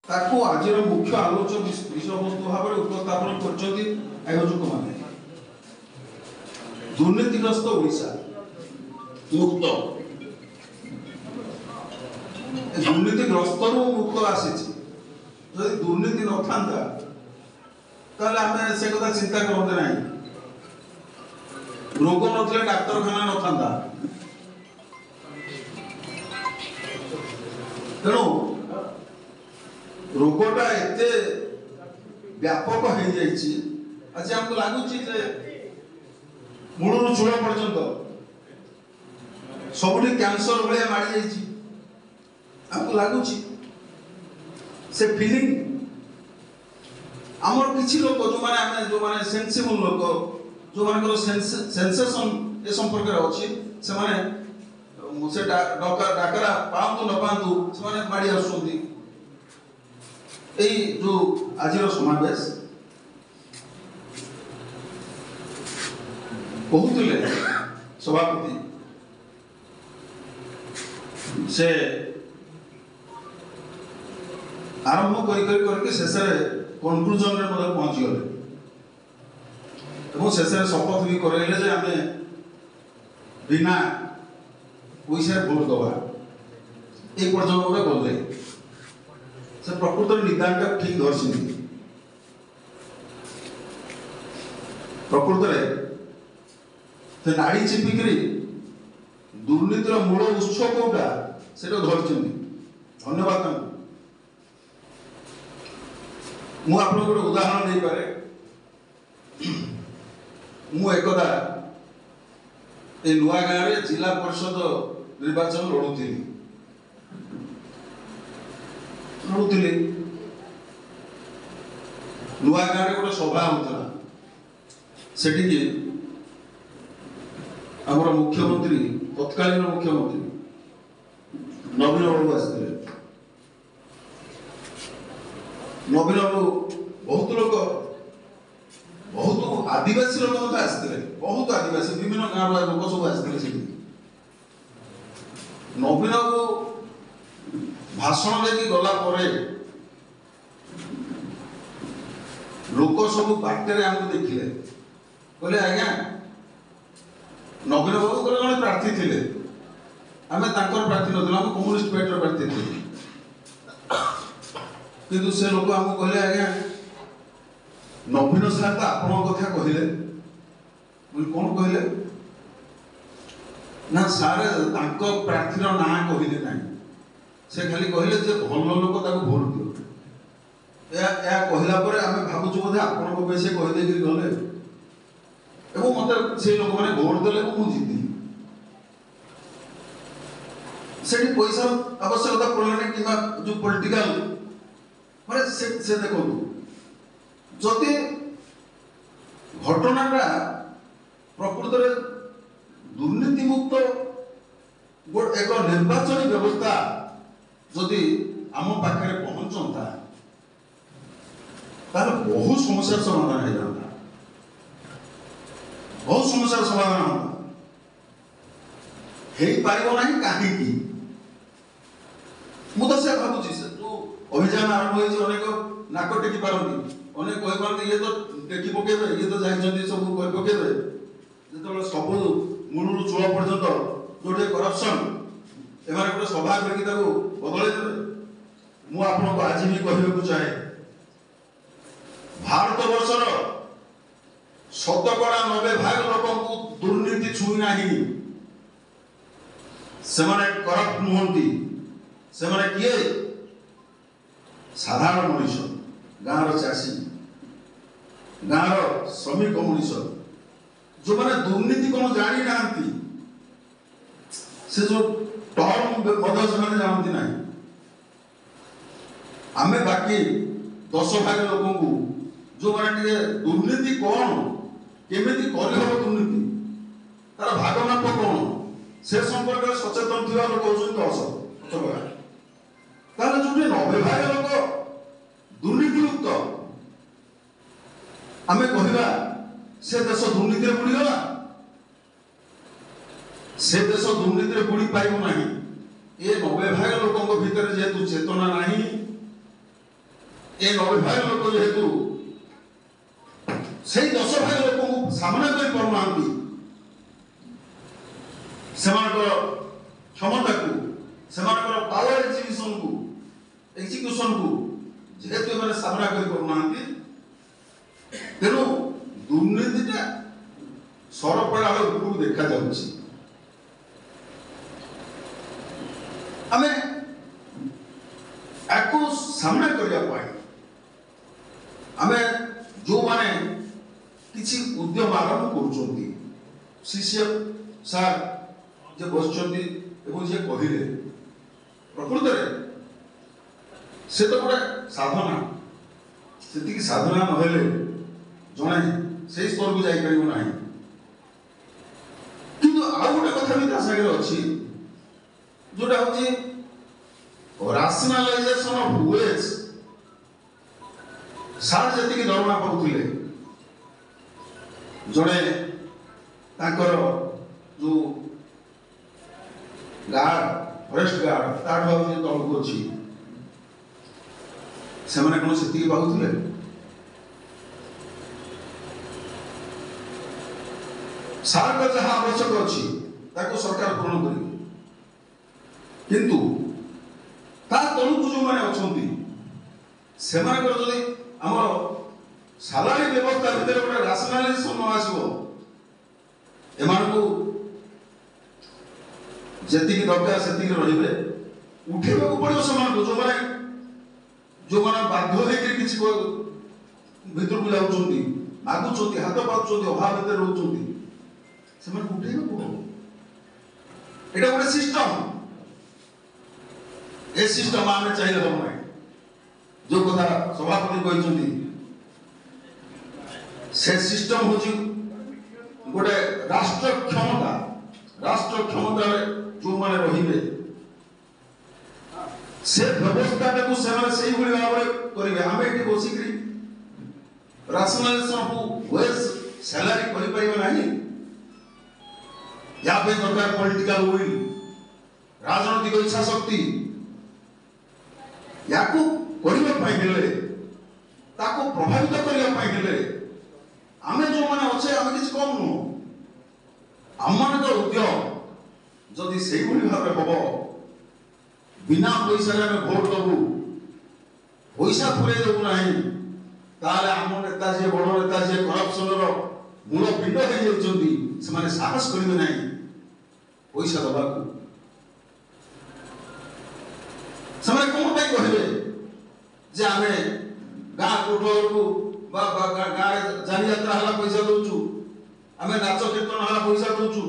ताको आजिर मुख्य आलोचक विषयवस्तु भाव में उपस्थापन कर आयोजक मान दुर्नीतिग्रस्त ओडिशा मुक्त दुर्नीतिग्रस्त मुक्त आसी दुर्नीति न था आम से कथा चिंता करते ना रोग न डाक्तरखाना न था तेणु रोगटा एते व्यापक हो आज हमको लगुच मूल चूड़ पर्यंत सब कैंसर भाया माड़ी हमको लगुच से फिलिंग आमर किसी लोग जो माने सेंसिबल लोग जो मान सेंसेशन ए संपर्क अच्छी से डाकरा पातु न पातु से माड़ी आसुंदी जो आज समावेश कहते सभापति से आरंभ कर शेष कनक्लूजन पहुंची गले शेष शपथ भी कराइले जे आमे बिना पैसा भोट दवा एक पर्यटन गले से प्रकृत निदान ठीक धरसी प्रकृत नाड़ी चिपिक दुर्नीतिर मूल उत्स कौटा से धरती धन्यवाद मु आप गोटे उदाहरण दे पारे मु एकदा ए नुआ गाँव में जिला परिषद निर्वाचन लड़ुली नुआ गाँव में गोटे सभा होता से आमर मुख्यमंत्री तत्कालीन मुख्यमंत्री नवीन बाबू आसते नवीन बाबू बहुत लोग बहुत आदिवासी लोग आसते बहुत आदिवासी विभिन्न गाँव लोक सब आसते नवीन बाबू भाषण देकी गला परे लोक सब बाटे आमको देखिले बोले आज्ञा नवीन बाबू जड़े प्रार्थी थे आम प्रार्थी ना कम्युनिस्ट पार्टी प्रार्थी थे किंतु से लोग आमको कहले आज्ञा नवीन सार तो आपण कथा कहले कौन कहले ना सारे प्रार्थीर ना कहले ना से खाली कहले जे भल लोक भोट दियो या कहला पर आम भावुँ बोधे आपण से कहीदे गले मत से लोक मैंने भोट देले मुझे जीती से पैसा आवश्यकता पड़े कि जो पॉलिटिकल माने से देखो जदि घटनाटा प्रकृत दुर्नीति मुक्त एक निर्वाचन व्यवस्था जदि आम पाखे पहुंचता बहुत समस्या समाधान हो जाता बहुत समस्या समाधान होता कहीं मुझे भावुँ जो अभियान आरंभ हो अनेक नाक टेकी पारती अनेक कही पारती ये तो टेकी पकेबे ये तो जाइए सब पकेबे जो सब मूल चूल पर्यंत जो करप्शन एम गोटे सभा करके बदल देवे मुझे आज भी कहवाक चाहे भारत वर्षर 90% लोक दुर्नीति छुई ना से करप्ट नुहति से किए साधारण मनीष गाँव चाषी गाँव श्रमिक मनीष जो मैंने दुर्नीति कौन जानी ना से जो टर्म से जानती ना आम बाकी 10% लोक जो मैंने दुर्नीति कौन केमिति दुर्नीति तार भागमाप कौन से संपर्क सचेतन थी लोग कहते 10 जो 90% लोग दुर्नीतियुक्त आम कहवा से देश दुर्नीति बुड़ीगला से देश दुर्नीति बुड़ी पाइब ना ये 90% लोक भितर जेहेतु चेतना नहीं ए 90 भाग लोक जेहेतु से 10 भाग लोक को सामना कर पारनांती सेमानकर क्षमता को सेमानकर पावर एग्जीक्यूशन को जेहेतु एमाने सामना कर पारनांती तेणु दुर्नीतिटा सरपड़ा उपरू देखा जाउछि आमे आपको सामना करिया पाई आमे जो माने किछि उद्यम आरंभ करूछंती सीसीएफ सर जे बसचंती एवं जे कहिले प्रकृत रे से तो गोटे साधना सेति की साधना न हेले जणे से स्तर को जाई परिबो नाही किंतु आ गोटे कथा भी ता संगे अछि जोटा होची rationalization of ways सार जति की दरमा पउथिले जणे ताकर जो गार्ड फॉरेस्ट गार्ड तार भाव जे तळको अछि से माने कोन सेति की पाउथिले सार का जहां आवश्यक अछि ताको सरकार पूर्ण करी किंतु ता तळको जो माने अछंती से माने जदि हमर सालारी व्यवस्था भीतर गोटे राशनालाइजेशन न आसीबो एमानकु जेतिकी दरकार सेतिकी रहिबे उठेबा को पड़ियो समान जो माने बाध्य हेकि किछि भीतर को जाउछंती मागुछंती हाथ पाउछंती अभाव भीतर रहउछंती समान उठेबा को एटा गोटे सिस्टम ए सिस्टम आमे चाहिए हम नहीं जो कथा सभापति कहते से सिस्टम होची गोटे राष्ट्र क्षमता जो माने रहिबे से व्यवस्था को से माने सही भली भाव करिवे आमे एठी बसिकरी राशनलाइजेशन को वेज सैलरी करि परिबे नाही या पे दरकार पॉलिटिकल विल राजनीतिक इच्छा शक्ति याकू करिबा पाई गेले ताको प्रभावित करिया पाई गेले आमे जो माने अच्छे आमे किछ कम नु आमन तो उद्यम जदि सेही भली भाबे होबो बिना पैसा रे भोट दबु पैसा फुरे दबु नाही ताले आम नेता जे बड़ नेता जे करप्शन रो मूल पिंड हे जउचंती से माने साहस करिवे नाही पैसा दबाकू समय कोन भाई कहबे जे आमे गाँ कोठर को गाँ जानी यात्रा हला पैसा दोचु आमे नाच कीर्तन हला पैसा दोचु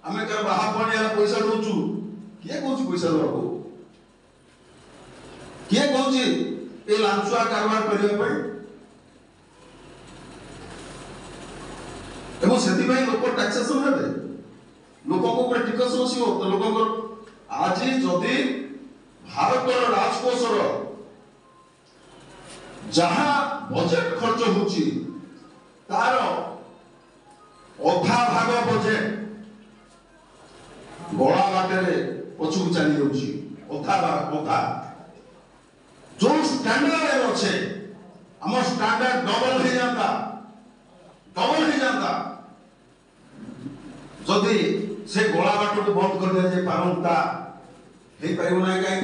आमे कर बाहा पानी हला पैसा दोचु किए कहूची पैसा दबाको किए कहूची ए लांचुआ कारबार करिया पई एवं सेति भाई लोक टैक्सेशन हेबे लोक को ऊपर टिकस बसिबो तो लोक आज जदी भारत राजकोष जहां बजेट खर्च होची तार अधा भाग बजेट बड़ा बाटे पछुक चली जाउची अधा जो स्टैंडर्ड अच्छे हम स्टैंडर्ड डबल हो जाता जदि से गोला बाट को बंद कर दिया जाए पारंता हे पाइबो ना काई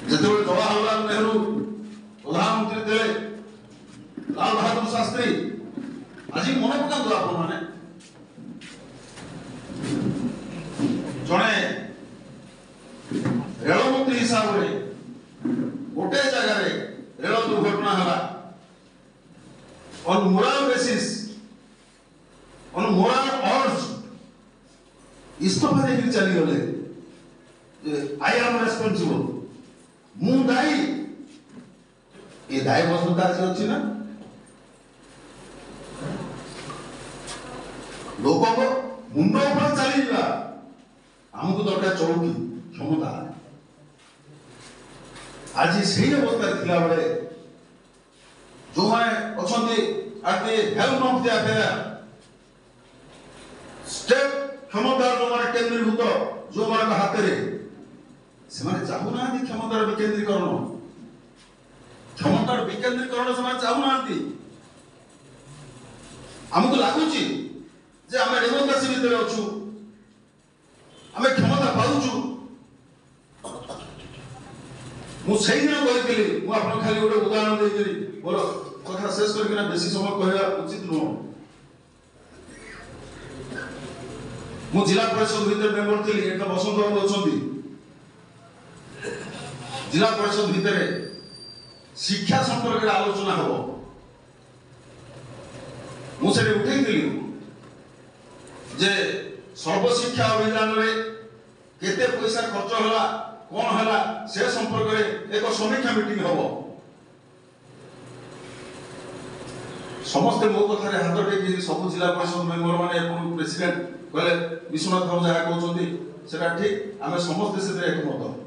जते जवाहरलाल नेहरू प्रधानमंत्री थे लाल बहादुर शास्त्री आज मन पका आप माने जड़े रेल मंत्री हिसाब से गोटे जगह रेल दुर्घटना है on moral basis on moral अर्ज इस्तफा देकर चली गले आई एम रेस्पॉन्सिबल मु दायी ये दायबद्धता अच्छी ना लोक मुंड ऊपर चली जा हमको दरकार चौकी क्षमता आज सही अवस्था थिला बेले जो माने अछंती at the helm of the affair state क्षमता जो माने केंद्रीभूत जो माने हाथ रे से माने चाहू ना क्षमतार विकेंद्रीकरण क्षमतार विकेंद्रीकरण से चाहूना आमको लगुच जे आम डेमोक्रेसी भितर अच्छु आम क्षमता पाऊँ मुझे दिन कही मुझे खाली गोटे उदाहरण देकर मोर कथा शेष करके बेसी समय कहवा उचित नुह मु जिला परिषद भितर मेंबर थी एक बसंत बाबू अच्छा जिला परिषद भितर शिक्षा संपर्क में आलोचना हम मुझे उठे जे सर्वशिक्षा अभियान में केते पैसा खर्च होला कौन है से संपर्क में एक समीक्षा मीटिंग हम समस्ते मो कथार हाथ टेक सब जिला परिषद मेंबर मैंने प्रेसिडेंट कहले विश्वनाथ बाबू जहाँ कहते ठीक आम समस्ते से एकमत।